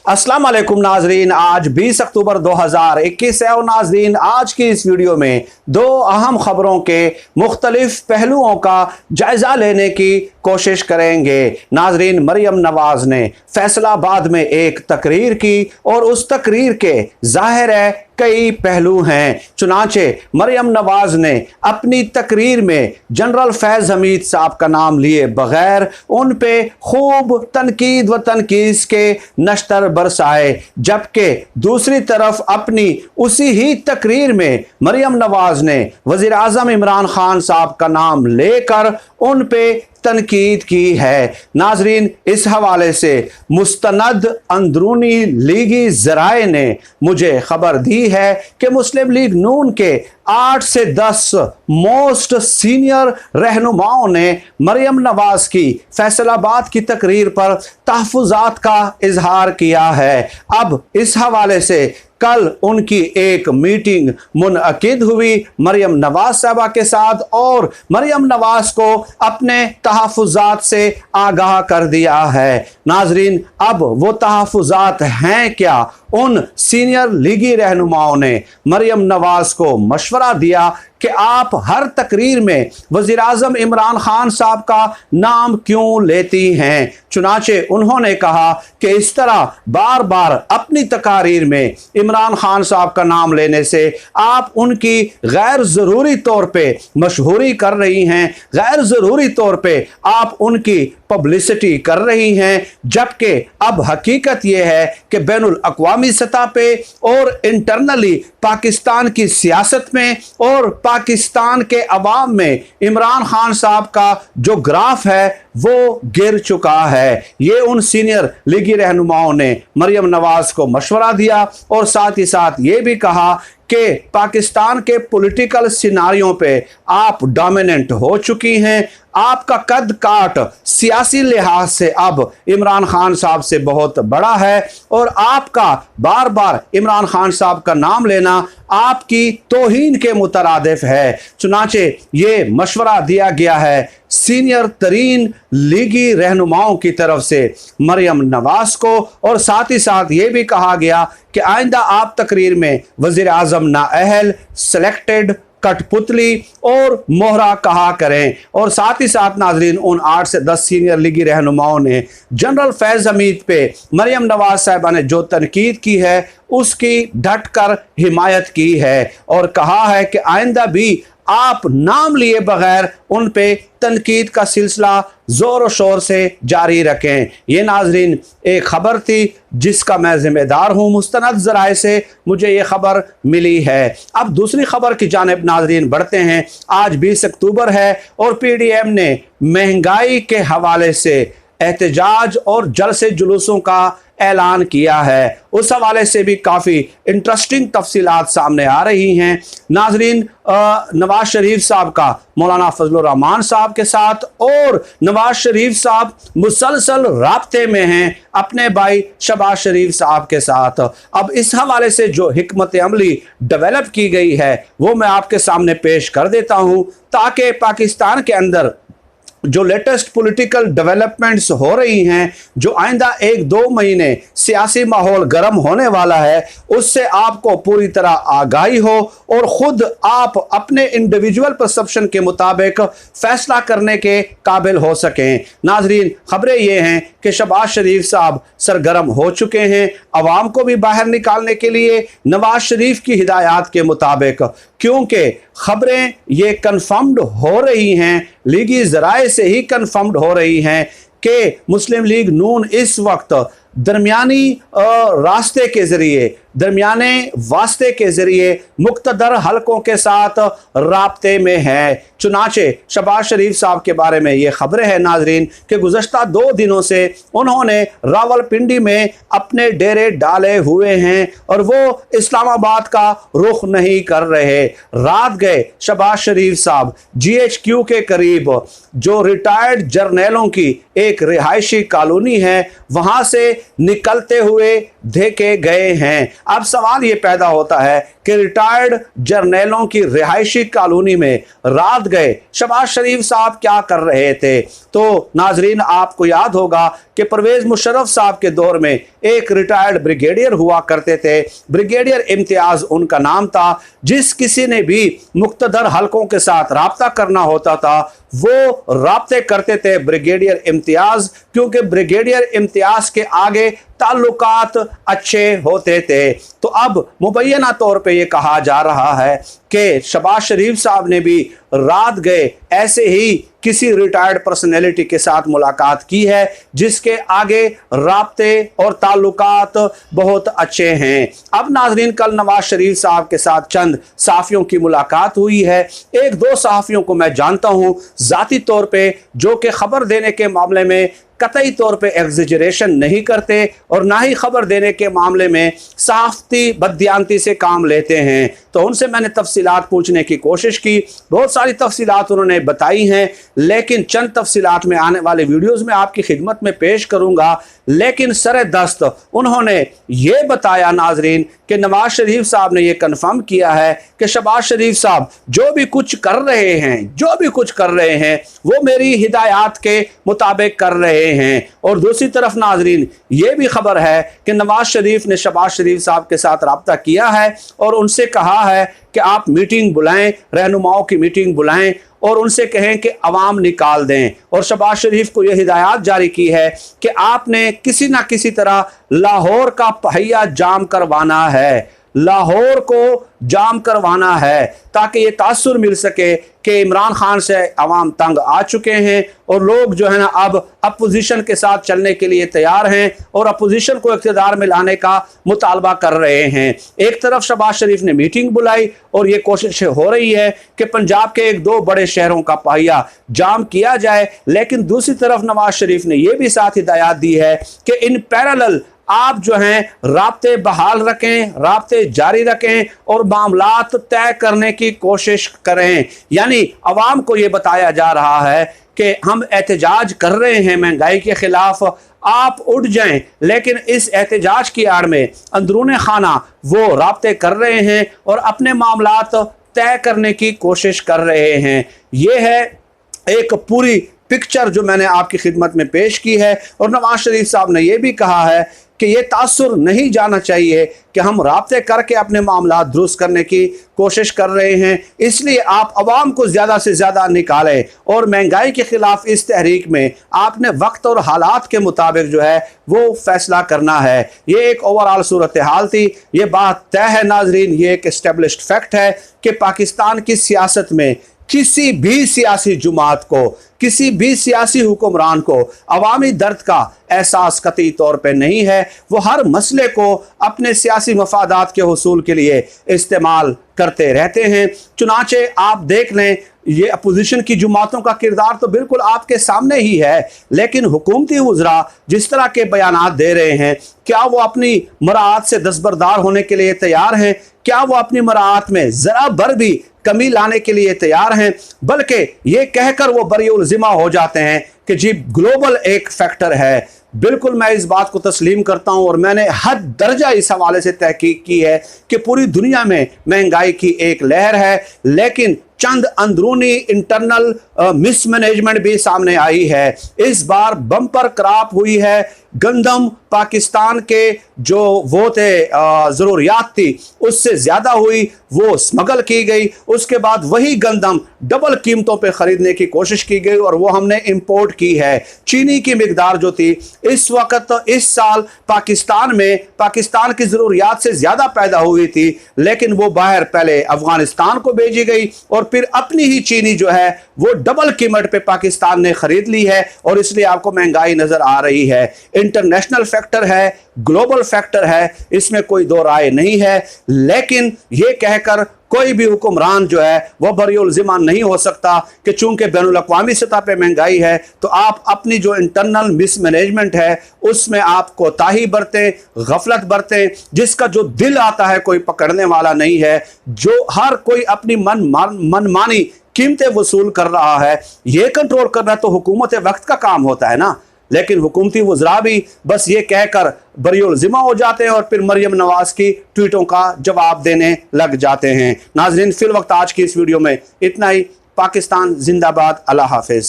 अस्सलाम वालेकुम नाजरीन, आज 20 अक्टूबर 2021 है और नाजरीन आज की इस वीडियो में दो अहम खबरों के मुख्तलिफ पहलुओं का जायजा लेने की कोशिश करेंगे। नाजरीन, मरियम नवाज ने फैसलाबाद में एक तकरीर की और उस तकरीर के जाहिर है कई पहलू हैं। चुनाचे मरियम नवाज ने अपनी तकरीर में जनरल फैज हमीद साहब का नाम लिए बगैर उन पे खूब तनकीद व तनकीस के नश्तर बरसाए, जबकि दूसरी तरफ अपनी उसी ही तकरीर में मरियम नवाज ने वज़ीर आज़म इमरान खान साहब का नाम लेकर उन पे तनकीद की है। नाजरीन, इस हवाले से मुस्तनद अंदरूनी लीगी ज़राए ने मुझे खबर दी है कि मुस्लिम लीग नून के 8 से 10 मोस्ट सीनियर रहनुमाओं ने मरियम नवाज की फैसलाबाद की तकरीर पर तहफ़्फ़ुज़ात का इजहार किया है। अब इस हवाले से कल उनकी एक मीटिंग मुनअकिद हुई मरियम नवाज साहबा के साथ और मरियम नवाज को अपने तहफ़्फ़ुज़ात से आगाह कर दिया है। नाजरीन, अब वो तहफ़्फ़ुज़ात हैं क्या? उन सीनियर लीगी रहनुमाओं ने मरियम नवाज को मशवरा दिया कि आप हर तकरीर में वज़ीर आज़म इमरान खान साहब का नाम क्यों लेती हैं। चुनाचे उन्होंने कहा कि इस तरह बार बार अपनी तकारीर में इमरान खान साहब का नाम लेने से आप उनकी गैर ज़रूरी तौर पे मशहूरी कर रही हैं, गैर ज़रूरी तौर पे आप उनकी पब्लिसिटी कर रही हैं, जबकि अब हकीकत यह है कि बैनुल अक़वामी सतह पे और इंटरनली पाकिस्तान की सियासत में और पाकिस्तान के अवाम में इमरान खान साहब का जो ग्राफ है वो गिर चुका है। ये उन सीनियर लीगी रहनुमाओं ने मरियम नवाज को मशवरा दिया और साथ ही साथ ये भी कहा कि पाकिस्तान के पॉलिटिकल सिनारियों पे आप डोमिनेंट हो चुकी हैं, आपका कद काट सियासी लिहाज से अब इमरान खान साहब से बहुत बड़ा है और आपका बार बार इमरान खान साहब का नाम लेना आपकी तौहीन के मुतरादिफ है। चुनाचे ये मशवरा दिया गया है सीनियर तरीन लीगी रहनुमाओं की तरफ से मरियम नवाज को और साथ ही साथ ये भी कहा गया कि आइंदा आप तकरीर में वज़ीर आज़म नाअहल, सेलेक्टेड, कठपुतली और मोहरा कहा करें। और साथ ही साथ नाजरीन, उन 8 से 10 सीनियर लीगी रहनुमाओं ने जनरल फैज हमीद पे मरियम नवाज साहिबा ने जो तनकीद की है उसकी डट कर हिमायत की है और कहा है कि आइंदा भी आप नाम लिए बगैर उन पे तनकीद का सिलसिला ज़ोर शोर से जारी रखें। ये नाजरीन एक खबर थी जिसका मैं जिम्मेदार हूँ, मुस्तनद ज़राए से मुझे ये खबर मिली है। अब दूसरी खबर की जानिब नाजरीन बढ़ते हैं। आज 20 अक्टूबर है और PDM ने महंगाई के हवाले से एहतजाज और जलसे जुलूसों का ऐलान किया है। उस हवाले से भी काफ़ी इंटरेस्टिंग तफसीलात सामने आ रही हैं। नाजरीन, नवाज शरीफ साहब का मौलाना फजलुर रहमान साहब के साथ और नवाज शरीफ साहब मुसलसल राब्ते में हैं अपने भाई शहबाज शरीफ साहब के साथ। अब इस हवाले से जो हिकमत अमली डेवलप की गई है वो मैं आपके सामने पेश कर देता हूँ ताकि पाकिस्तान के अंदर जो लेटेस्ट पॉलिटिकल डेवलपमेंट्स हो रही हैं, जो आइंदा 1-2 महीने सियासी माहौल गर्म होने वाला है, उससे आपको पूरी तरह आगाही हो और ख़ुद आप अपने इंडिविजुअल परसेप्शन के मुताबिक फ़ैसला करने के काबिल हो सकें। नाजरीन, ख़बरें ये हैं कि शहबाज शरीफ साहब सरगर्म हो चुके हैं अवाम को भी बाहर निकालने के लिए नवाज शरीफ की हिदायत के मुताबिक, क्योंकि खबरें ये कन्फर्म्ड हो रही हैं, लीगी ज़राए से ही कन्फर्म्ड हो रही हैं कि मुस्लिम लीग नून इस वक्त दरमियानी रास्ते के ज़रिए, दरमियाने वास्ते के ज़रिए मुक़्तदर हलकों के साथ राब्ते में है। चुनाचे शहबाज शरीफ साहब के बारे में ये ख़बरें हैं नाजरीन कि गुज़श्ता 2 दिनों से उन्होंने रावलपिंडी में अपने डेरे डाले हुए हैं और वो इस्लामाबाद का रुख नहीं कर रहे। रात गए शहबाज शरीफ साहब GHQ के करीब जो रिटायर्ड जर्नैलों की एक रिहायशी कॉलोनी है वहाँ से निकलते हुए देखे गए हैं। अब सवाल ये पैदा होता है कि रिटायर्ड जर्नैलों की रिहायशी कॉलोनी में रात गए शहबाज शरीफ साहब क्या कर रहे थे। तो नाजरीन, आपको याद होगा कि परवेज मुशर्रफ साहब के दौर में एक रिटायर्ड ब्रिगेडियर हुआ करते थे, ब्रिगेडियर इम्तियाज उनका नाम था। जिस किसी ने भी मुख्तदर हलकों के साथ राब्ता करना होता था वो राब्ते करते थे ब्रिगेडियर इम्तियाज, क्योंकि ब्रिगेडियर इम्तियाज के आगे ताल्लुकात अच्छे होते थे। तो अब मुबैना तौर पे ये कहा जा रहा है कि शहबाज शरीफ साहब ने भी रात गए ऐसे ही किसी रिटायर्ड पर्सनैलिटी के साथ मुलाकात की है जिसके आगे राब्ते और ताल्लुकात बहुत अच्छे हैं। अब नाजरीन, कल नवाज शरीफ साहब के साथ चंद सहाफ़ियों की मुलाकात हुई है। एक दो सहाफ़ियों को मैं जानता हूँ ज़ाती तौर पे, जो कि ख़बर देने के मामले में कतई तौर पे एग्जिजरेशन नहीं करते और ना ही खबर देने के मामले में सहाफ़ती बददियानती से काम लेते हैं। तो उनसे मैंने तफसीलात पूछने की कोशिश की, बहुत सारी तफसीलात उन्होंने बताई हैं, लेकिन चंद तफसीलात में आने वाले वीडियोस में आपकी खिदमत में पेश करूँगा। लेकिन सर दस्त उन्होंने ये बताया नाजरीन कि नवाज शरीफ साहब ने यह कन्फर्म किया है कि शहबाज शरीफ साहब जो भी कुछ कर रहे हैं वो मेरी हिदायत के मुताबिक कर रहे हैं। और दूसरी तरफ नाजरीन, ये भी खबर है कि नवाज शरीफ ने शहबाज शरीफ साहब के साथ राब्ता किया है और उनसे कहा है कि आप मीटिंग बुलाएं, रहनुमाओं की मीटिंग बुलाएं और उनसे कहें कि अवाम निकाल दें। और शहबाज शरीफ को यह हिदायत जारी की है कि आपने किसी ना किसी तरह लाहौर का पहिया जाम करवाना है, लाहौर को जाम करवाना है, ताकि ये तासुर मिल सके कि इमरान खान से अवाम तंग आ चुके हैं और लोग जो है ना अब अपोजिशन के साथ चलने के लिए तैयार हैं और अपोजिशन को इक़्तिदार में लाने का मुतालबा कर रहे हैं। एक तरफ शहबाज शरीफ ने मीटिंग बुलाई और ये कोशिश हो रही है कि पंजाब के एक दो बड़े शहरों का पहिया जाम किया जाए, लेकिन दूसरी तरफ नवाज शरीफ ने यह भी साथ हिदायत दी है कि इन पैरेलल आप जो हैं राब्ते बहाल रखें, राब्ते जारी रखें और मामलात तय करने की कोशिश करें। यानी अवाम को ये बताया जा रहा है कि हम एहतजाज कर रहे हैं महंगाई के खिलाफ, आप उठ जाएं, लेकिन इस एहतजाज की आड़ में अंदरूने खाना वो राब्ते कर रहे हैं और अपने मामलात तय करने की कोशिश कर रहे हैं। ये है एक पूरी पिक्चर जो मैंने आपकी खिदमत में पेश की है। और नवाज शरीफ साहब ने यह भी कहा है कि ये तासुर नहीं जाना चाहिए कि हम राब्ते करके अपने मामला दुरुस्त करने की कोशिश कर रहे हैं, इसलिए आप अवाम को ज़्यादा से ज़्यादा निकालें और महंगाई के ख़िलाफ़ इस तहरीक में आपने वक्त और हालात के मुताबिक जो है वो फ़ैसला करना है। ये एक ओवरऑल सूरत हाल थी, ये बात तय है नाजरीन, ये एक एस्टेब्लिश्ड फैक्ट है कि पाकिस्तान की सियासत में किसी भी सियासी जुमात को, किसी भी सियासी हुक्मरान को अवामी दर्द का एहसास कतई तौर पे नहीं है। वो हर मसले को अपने सियासी मफादात के हुसूल के लिए इस्तेमाल करते रहते हैं। चुनाचे आप देख लें, ये अपोजिशन की जुमातों का किरदार तो बिल्कुल आपके सामने ही है, लेकिन हुकूमती वज़रा जिस तरह के बयानात दे रहे हैं, क्या वो अपनी मराआत से दस्तबरदार होने के लिए तैयार हैं? क्या वो अपनी मराआत में ज़रा भर भी कमी लाने के लिए तैयार हैं? बल्कि ये कहकर वो बरी ज़िम्मा हो जाते हैं कि जी ग्लोबल एक फैक्टर है। बिल्कुल मैं इस बात को तस्लीम करता हूं और मैंने हद दर्जा इस हवाले से तहकीक की है कि पूरी दुनिया में महंगाई की एक लहर है, लेकिन चंद अंदरूनी इंटरनल मिसमैनेजमेंट भी सामने आई है। इस बार बम्पर क्रॉप हुई है, गंदम पाकिस्तान के जो वो थे ज़रूरियात थी उससे ज़्यादा हुई, वो स्मगल की गई। उसके बाद वही गंदम डबल कीमतों पे ख़रीदने की कोशिश की गई और वो हमने इंपोर्ट की है। चीनी की मिकदार जो थी इस वक्त इस साल पाकिस्तान में पाकिस्तान की ज़रूरियात से ज़्यादा पैदा हुई थी, लेकिन वो बाहर पहले अफ़गानिस्तान को भेजी गई और फिर अपनी ही चीनी जो है वो डबल कीमत पे पाकिस्तान ने खरीद ली है और इसलिए आपको महंगाई नजर आ रही है। इंटरनेशनल फैक्टर है, ग्लोबल फैक्टर है, इसमें कोई दो राय नहीं है, लेकिन ये कहकर कोई भी हुक्मरान जो है वह बरी ज़िम्मा नहीं हो सकता कि चूंकि बैनुल अक़वामी सतह पे महंगाई है तो आप अपनी जो इंटरनल मिसमैनेजमेंट है उसमें आप कोताही बरतें, गफलत बरतें। जिसका जो दिल आता है कोई पकड़ने वाला नहीं है, जो हर कोई अपनी मनमानी कीमतें वसूल कर रहा है। ये कंट्रोल करना तो हुकूमत वक्त का काम होता है ना, लेकिन हुकूमती वज़रा भी बस ये कहकर बरिउल ज़िम्मा हो जाते हैं और फिर मरियम नवाज की ट्वीटों का जवाब देने लग जाते हैं। नाज़रीन, फिल वक्त आज की इस वीडियो में इतना ही। पाकिस्तान जिंदाबाद। अल्लाह हाफिज़।